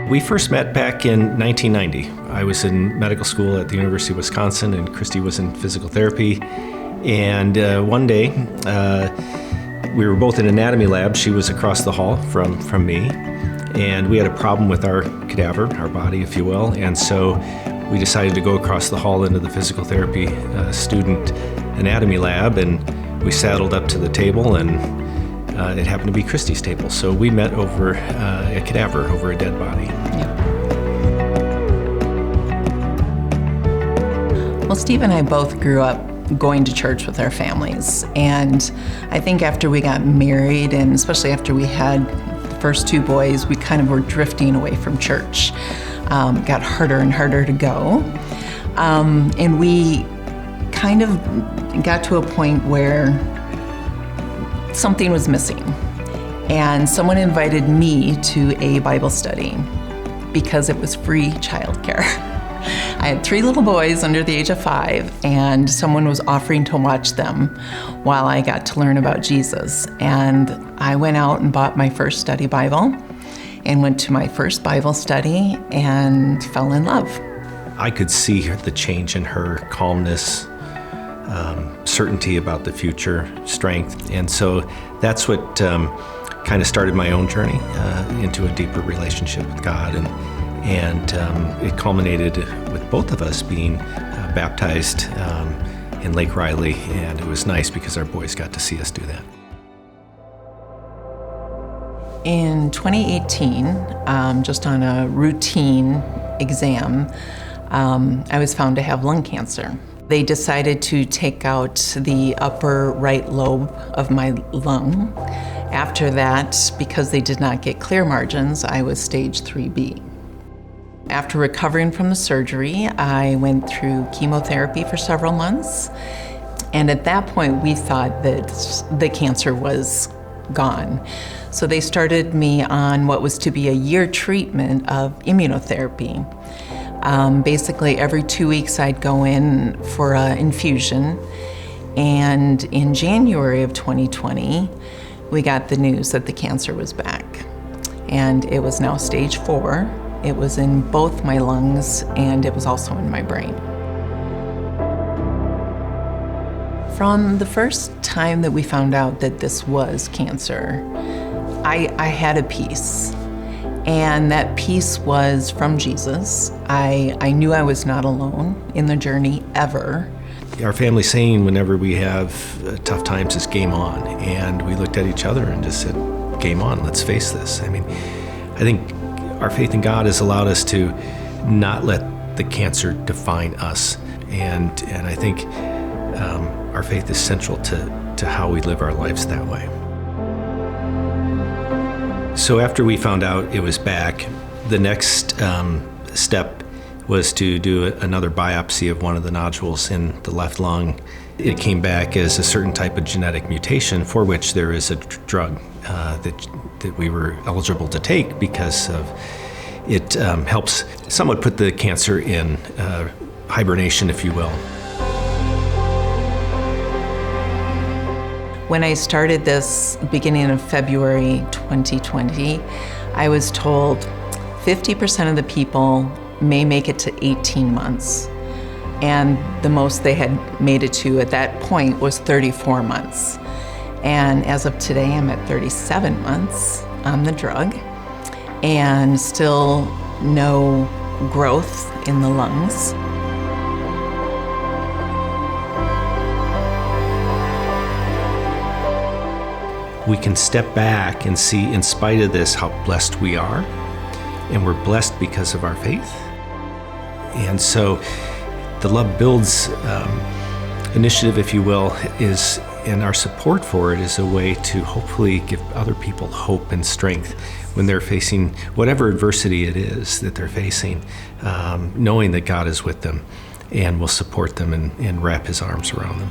We first met back in 1990. I was in medical school at the University of Wisconsin, and Christi was in physical therapy. And one day, we were both in anatomy lab. She was across the hall from me, and we had a problem with our cadaver, our body, if you will. And so we decided to go across the hall into the physical therapy student anatomy lab, and we saddled up to the table, and it happened to be Christi's table. So we met over a cadaver, over a dead body. Yep. Well, Steve and I both grew up going to church with our families. And I think after we got married, and especially after we had the first two boys, we kind of were drifting away from church. Got harder and harder to go. And we kind of got to a point where something was missing. And someone invited me to a Bible study because it was free childcare. I had 3 little boys under the age of 5, and someone was offering to watch them while I got to learn about Jesus. And I went out and bought my first study Bible and went to my first Bible study and fell in love. I could see the change in her, calmness, certainty about the future, strength. And so that's what kind of started my own journey into a deeper relationship with God. And it culminated with both of us being baptized in Lake Riley, and it was nice because our boys got to see us do that. In 2018, just on a routine exam, I was found to have lung cancer. They decided to take out the upper right lobe of my lung. After that, because they did not get clear margins, I was stage 3B. After recovering from the surgery, I went through chemotherapy for several months. And at that point, we thought that the cancer was gone. So they started me on what was to be a year treatment of immunotherapy. Basically, every 2 weeks, I'd go in for an infusion. And in January of 2020, we got the news that the cancer was back. And it was now stage 4. It was in both my lungs, and it was also in my brain. From the first time that we found out that this was cancer, I had a peace. And that peace was from Jesus. I knew I was not alone in the journey ever. Our family saying whenever we have tough times is game on. And we looked at each other and just said, game on, let's face this. I mean, I think our faith in God has allowed us to not let the cancer define us. And I think our faith is central to how we live our lives that way. So after we found out it was back, the next step was to do another biopsy of one of the nodules in the left lung. It came back as a certain type of genetic mutation for which there is a drug that we were eligible to take because of it helps somewhat put the cancer in hibernation, if you will. When I started this beginning of February 2020, I was told 50% of the people may make it to 18 months. And the most they had made it to at that point was 34 months. And as of today, I'm at 37 months on the drug and still no growth in the lungs. We can step back and see, in spite of this, how blessed we are. And we're blessed because of our faith. And so the Love Builds initiative, if you will, is, and our support for it is a way to hopefully give other people hope and strength when they're facing whatever adversity it is that they're facing, knowing that God is with them and will support them and wrap His arms around them.